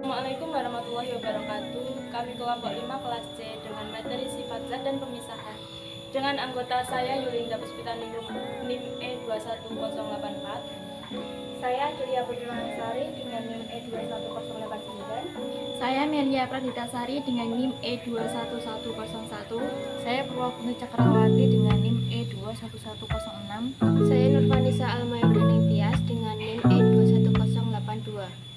Assalamualaikum warahmatullahi wabarakatuh. Kami kelompok 5 kelas C dengan materi sifat zat dan pemisahan. Dengan anggota saya Yulinda Puspita NIM E21084. Saya Julia Putrimansari dengan NIM E21089. Saya Melia Praditasari dengan NIM E21101. Saya Purwabunga Cakrawati dengan NIM E21106. Saya Nurvanisa Almayudin Tias dengan NIM E21082.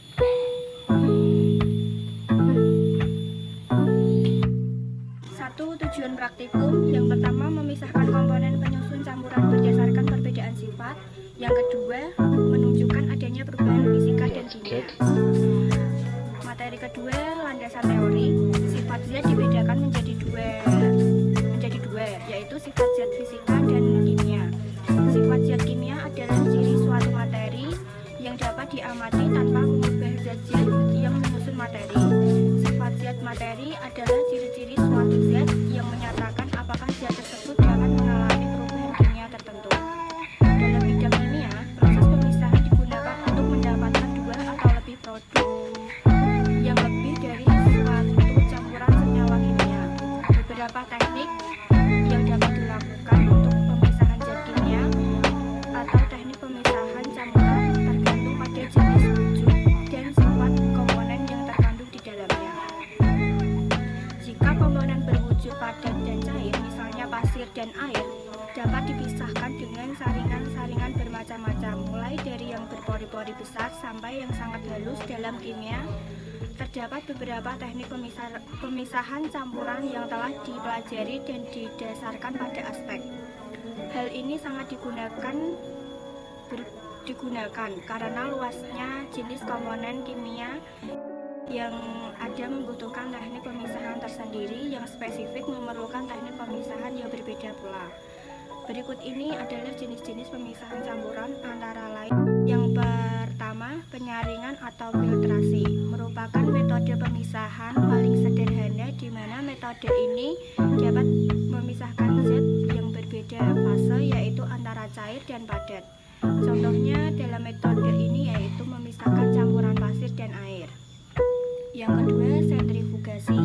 Tujuan praktikum yang pertama memisahkan komponen penyusun campuran berdasarkan perbedaan sifat. Yang kedua menunjukkan adanya perubahan fisika dan kimia. Materi kedua landasan teori. Sifat zat dibedakan menjadi dua, yaitu sifat zat fisika dan kimia. Sifat zat kimia adalah ciri suatu materi yang dapat diamati tanpa mengubah zat-zat yang menyusun materi. Sifat zat materi adalah ciri-ciri suatu zat yang menyatakan apakah zat tersebut dapat mengalami perubahan kimia tertentu. Dalam bidang kimia, proses pemisahan digunakan untuk mendapatkan dua atau lebih produk yang lebih dari suatu campuran senyawa kimia. Beberapa teknik yang dapat dilakukan untuk pemisahan zat kimia atau teknik pemisahan campuran tergantung pada jenis wujud dan sifat komponen yang terkandung di dalamnya. Jika komponen berwujud padat dan cair, misalnya pasir dan air, dapat dipisahkan dengan saringan-saringan bermacam-macam, mulai dari yang berpori-pori besar sampai yang sangat halus. Dalam kimia, terdapat beberapa teknik pemisahan campuran yang telah dipelajari dan didasarkan pada aspek. Hal ini sangat digunakan karena luasnya jenis komponen kimia yang ada membutuhkan teknik pemisahan tersendiri yang spesifik memerlukan teknik pemisahan yang berbeda pula. Berikut ini adalah jenis-jenis pemisahan campuran antara lain. Yang pertama, penyaringan atau filtrasi merupakan metode pemisahan paling sederhana di mana metode ini dapat memisahkan zat yang berbeda fase, yaitu antara cair dan padat. Contohnya dalam metode ini yaitu memisahkan campuran pasir dan air. Yang kedua, sentrifugasi.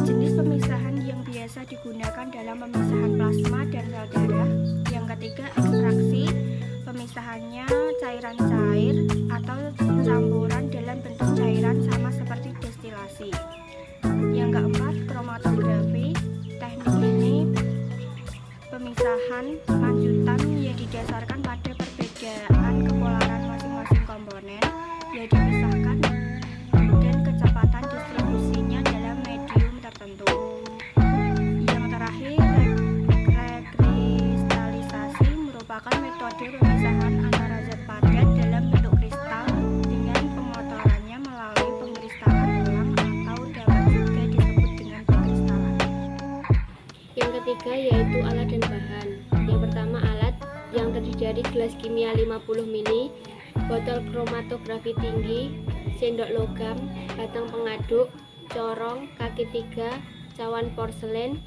Jenis pemisahan yang biasa digunakan dalam pemisahan plasma dan sel darah. Yang ketiga, ekstraksi. Pemisahannya cairan cair atau campuran dalam bentuk cairan sama seperti destilasi. Yang keempat, kromatografi. Teknik ini pemisahan lanjutan yang didasarkan pada perbedaan kepolaran masing-masing komponen yang dipisahkan dan kecepatan distribusinya dalam medium tertentu. Yang terakhir, rekristalisasi merupakan metode pemisahan antara zat padat dalam bentuk kristal dengan pengotorannya melalui pengkristalan ulang atau dapat juga disebut dengan pengkristalan. Yang ketiga yaitu alat dan bahan. Yang pertama, alat yang terdiri dari gelas kimia 50 ml, botol kromatografi tinggi, sendok logam, batang pengaduk, corong, kaki 3, cawan porselen,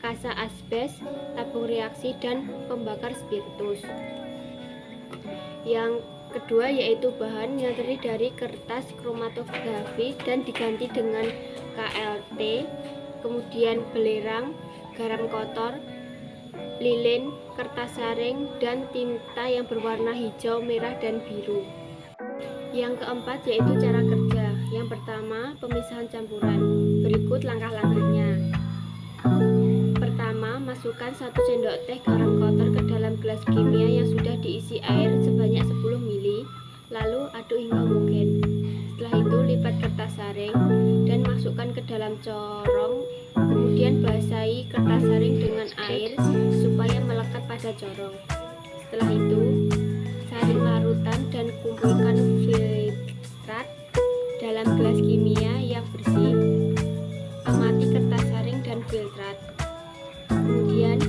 kasa asbes, tabung reaksi, dan pembakar spiritus. Yang kedua yaitu bahan yang terdiri dari kertas kromatografi dan diganti dengan KLT, kemudian belerang, garam kotor, lilin, kertas saring, dan tinta yang berwarna hijau, merah, dan biru. Yang keempat yaitu cara kerja. Yang pertama, pemisahan campuran. Berikut langkah-langkahnya. Pertama, masukkan 1 sendok teh garam kotor ke dalam gelas kimia yang sudah diisi air sebanyak 10 ml, lalu aduk hingga homogen. Setelah itu lipat kertas saring dan masukkan ke dalam corong, kemudian basahi kertas saring dengan air supaya melekat pada corong. Setelah itu saring larutan dan kumpulkan filtrat dalam gelas kimia yang bersih. Amati kertas saring dan filtrat. Kemudian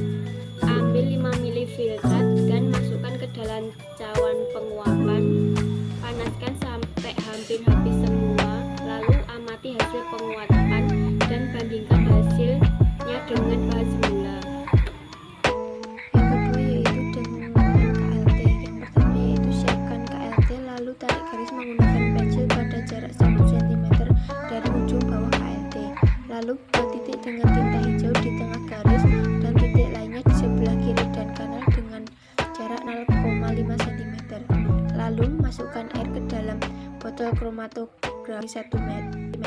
ambil 5 ml filtrat dan masukkan ke dalam cawan penguapan. Panaskan sampai hampir habis semua, lalu amati hasil penguapan dan bandingkan hasilnya dengan bahan semula. Yang kedua yaitu dengan KLT. Yang pertama yaitu siapkan KLT, lalu tarik garis dengan tinta hijau di tengah garis dan titik lainnya di sebelah kiri dan kanan dengan jarak 0,5 cm. Lalu masukkan air ke dalam botol kromatografi 1 cm.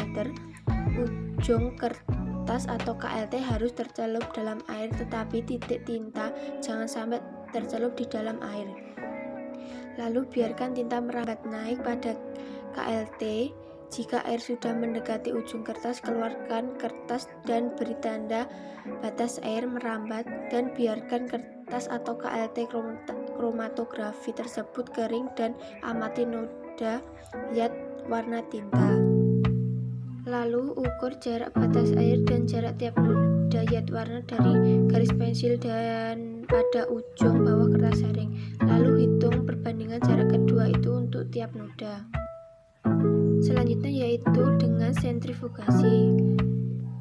Ujung kertas atau KLT harus tercelup dalam air, tetapi titik tinta jangan sampai tercelup di dalam air. Lalu biarkan tinta merambat naik pada KLT. Jika air sudah mendekati ujung kertas, keluarkan kertas dan beri tanda batas air merambat dan biarkan kertas atau KLT kromatografi tersebut kering dan amati noda yat warna tinta. Lalu ukur jarak batas air dan jarak tiap noda yat warna dari garis pensil dan pada ujung bawah kertas saring. Lalu hitung perbandingan jarak kedua itu untuk tiap noda. Selanjutnya yaitu dengan sentrifugasi.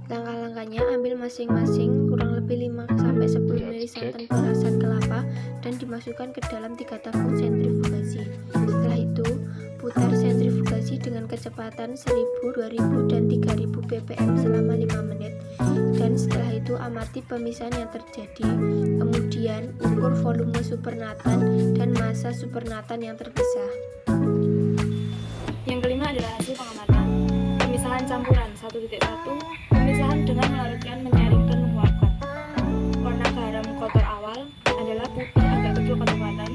Langkah-langkahnya, ambil masing-masing kurang lebih 5-10 ml santan perasan kelapa dan dimasukkan ke dalam 3 tabung sentrifugasi. Setelah itu, putar sentrifugasi dengan kecepatan 1000, 2000, dan 3000 ppm selama 5 menit. Dan setelah itu amati pemisahan yang terjadi. Kemudian ukur volume supernatan dan massa supernatan yang terpisah. Yang kelima adalah hasil pengamatan. Pemisahan campuran 1.1. Pemisahan dengan melarutkan, menyaring, dan menguapkan. Warna garam kotor awal adalah putih agak kecil kecoklatan.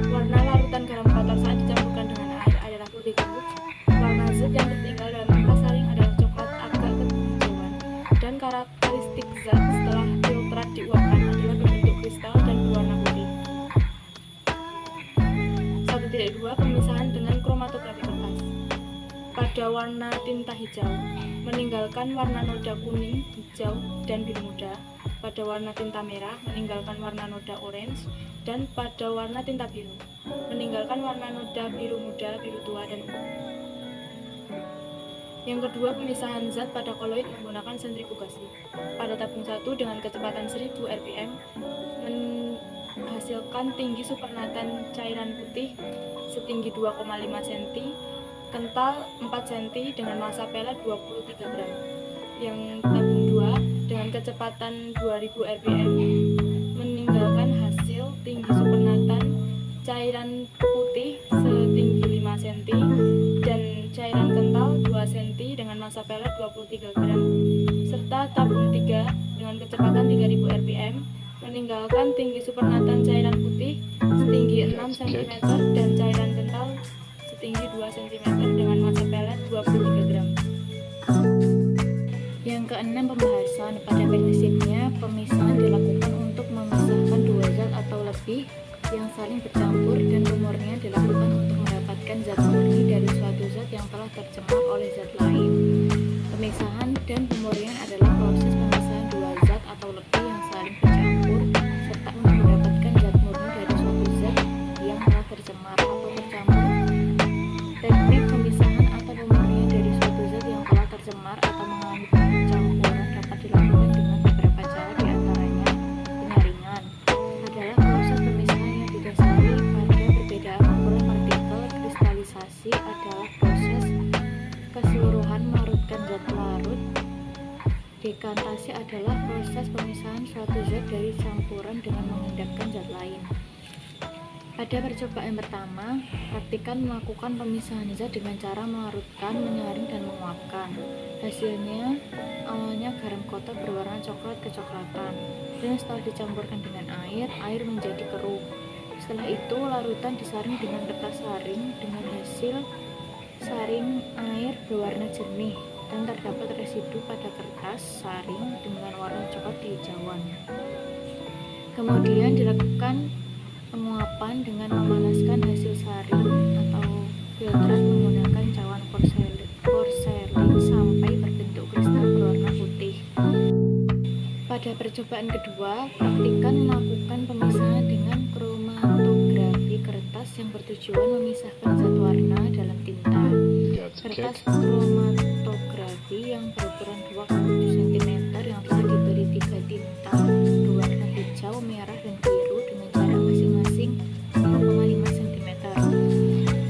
Warna larutan garam kotor saat dicampurkan dengan air adalah putih gemuk. Warna zat yang tertinggal dalam kertas saring adalah coklat agak kehijauan. Dan karakteristik zat setelah filtrat diuapkan adalah berbentuk kristal dan berwarna putih. 1.2. Pemisahan dengan kromatografi kertas. Pada warna tinta hijau, meninggalkan warna noda kuning, hijau, dan biru muda. Pada warna tinta merah, meninggalkan warna noda orange. Dan pada warna tinta biru, meninggalkan warna noda biru muda, biru tua, dan ungu. Yang kedua, pemisahan zat pada koloid menggunakan sentrifugasi. Pada tabung 1 dengan kecepatan 1000 rpm, menghasilkan tinggi supernatan cairan putih setinggi 2,5 cm, kental 4 cm dengan massa pelet 23 gram. Yang tabung 2 dengan kecepatan 2000 rpm meninggalkan hasil tinggi supernatan cairan putih setinggi 5 cm dan cairan kental 2 cm dengan massa pelet 23 gram. Serta tabung 3 dengan kecepatan 3000 rpm meninggalkan tinggi supernatan cairan putih setinggi 6 cm dan cairan kental setinggi 2 cm dengan massa pelet 23 gram. Yang keenam, pembahasan. Pada prinsipnya, pemisahan dilakukan untuk memisahkan dua zat atau lebih yang saling bercampur, dan pemurnian dilakukan untuk mendapatkan zat murni dari suatu zat yang telah tercemar oleh zat lain. Pemisahan dan pemurnian adalah proses pemisahan dua zat atau lebih yang saling bercampur serta untuk mendapatkan zat murni dari suatu zat yang telah tercemar atau bercampur. Teknik pemisahan atau pemurnian dari suatu zat yang telah tercemar atau mengalami pencampuran dapat dilakukan dengan beberapa cara, di antaranya penyaringan adalah proses pemisahan yang didasari pada perbedaan ukuran partikel. Kristalisasi adalah proses keseluruhan melarutkan zat larut. Dekantasi adalah proses pemisahan suatu zat dari campuran dengan menghendakkan zat lain. Pada percobaan pertama, praktikan melakukan pemisahan zat dengan cara melarutkan, menyaring, dan menguapkan. Hasilnya, awalnya garam kotor berwarna coklat kecoklatan, dan setelah dicampurkan dengan air menjadi keruh. Setelah itu, larutan disaring dengan kertas saring dengan hasil saring air berwarna jernih, dan terdapat residu pada kertas saring dengan warna coklat kehijauan. Kemudian dilakukan penguapan dengan memanaskan hasil saring atau filtrat menggunakan cawan porselin sampai berbentuk kristal berwarna putih. Pada percobaan kedua, praktikan melakukan pemisahan dengan kromatografi kertas yang bertujuan memisahkan zat warna dalam tinta. Kertas kromatografi yang berukuran 2x7 cm yang telah diberi 3 tinta berwarna hijau, merah, dan biru dengan jarak masing-masing 0,5 cm.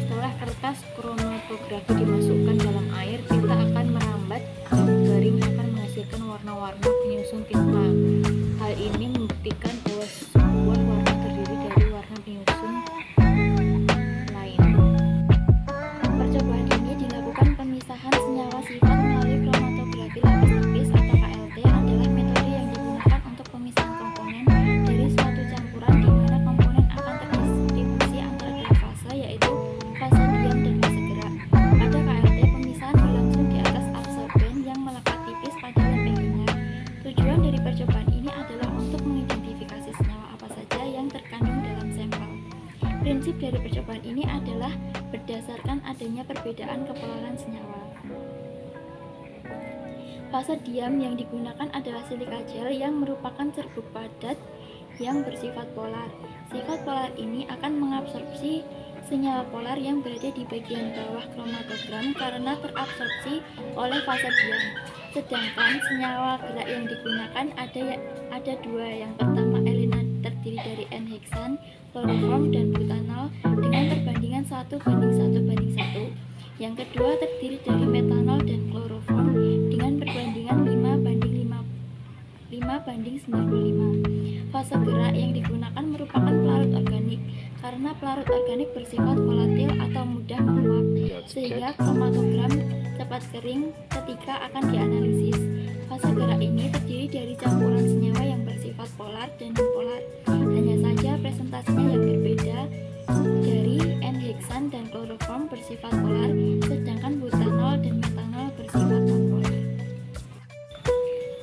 Setelah kertas kromatografi dimasukkan dalam air, tinta akan merambat dan garing akan menghasilkan warna warna-warna penyusun tinta. Hal ini membuktikan bahwa sebuah warna terdiri dari warna penyusun lain. Percobaan ini dilakukan pemisahan senyawa sifat melalui kromatografi lapis-lapis atau KLT adalah metode yang digunakan untuk pemisahan komponen dari suatu campuran di mana komponen akan terdistribusi antara dua fase, yaitu fase diam dan fase gerak. Pada KLT, pemisahan berlangsung di atas absorben yang melekat tipis pada lempeng ingat. Tujuan dari percobaan ini adalah untuk mengidentifikasi senyawa apa saja yang terkandung dalam sampel. Prinsip dari percobaan ini adalah berdasarkan adanya perbedaan kepolaran senyawa. Fase diam yang digunakan adalah silika gel yang merupakan serbuk padat yang bersifat polar. Sifat polar ini akan mengabsorpsi senyawa polar yang berada di bagian bawah kromatogram karena terabsorpsi oleh fase diam. Sedangkan senyawa gerak yang digunakan ada dua. Yang pertama, elena terdiri dari N-heksan, kloroform, dan butanol dengan perbandingan 1:1:1. Yang kedua terdiri dari metanol dan kloroform dengan perbandingan 5:95. Fase gerak yang digunakan merupakan pelarut organik karena pelarut organik bersifat volatil atau mudah menguap, sehingga kromatogram cepat kering ketika akan dianalisis. Fase gerak ini terdiri dari campuran senyawa yang bersifat polar dan non-polar. Hanya saja presentasinya yang berbeda. Dari N-heksan dan kloroform bersifat polar, sedangkan butanol dan metanol bersifat non-polar.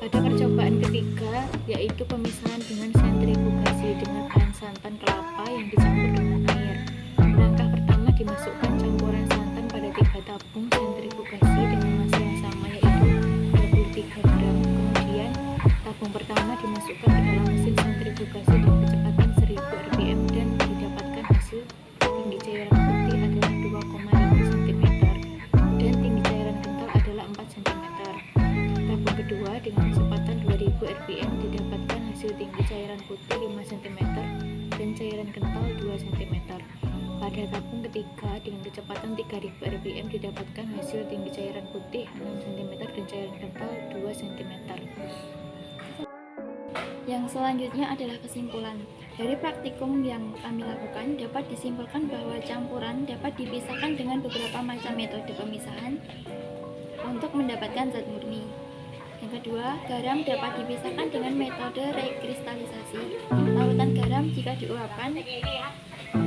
Pada percobaan ketiga, yaitu pemisahan dengan sentrifugasi dengan bahan santan kelapa yang dicampur dengan air. Langkah pertama, dimasukkan campuran santan pada 3 tabung sentrifugasi dengan massa yang sama, yaitu 23 gram. Kemudian, tabung pertama dimasukkan ke dalam mesin sentrifugasi dengan kecepatan 1000 rpm dan didapatkan hasil tinggi cairan putih adalah 2,5 cm dan tinggi cairan kental adalah 4 cm. Tabung kedua dengan kecepatan 2000 rpm didapatkan hasil tinggi cairan putih 5 cm dan cairan kental 2 cm. Pada tabung ketiga dengan kecepatan 3000 rpm didapatkan hasil tinggi cairan putih 6 cm dan cairan kental 2 cm. Yang selanjutnya adalah kesimpulan. Dari praktikum yang kami lakukan dapat disimpulkan bahwa campuran dapat dipisahkan dengan beberapa macam metode pemisahan untuk mendapatkan zat murni. Yang kedua, garam dapat dipisahkan dengan metode rekristalisasi. Larutan garam jika diuapkan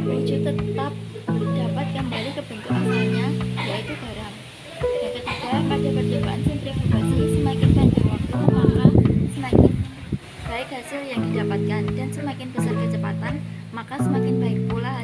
wujud tetap dapat kembali ke bentuk asalnya, yaitu garam. Yang ketiga, pada percobaan sentrifugasi semakin panjang waktu maka semakin baik hasil yang didapatkan, dan semakin besar kecepatan maka semakin baik pula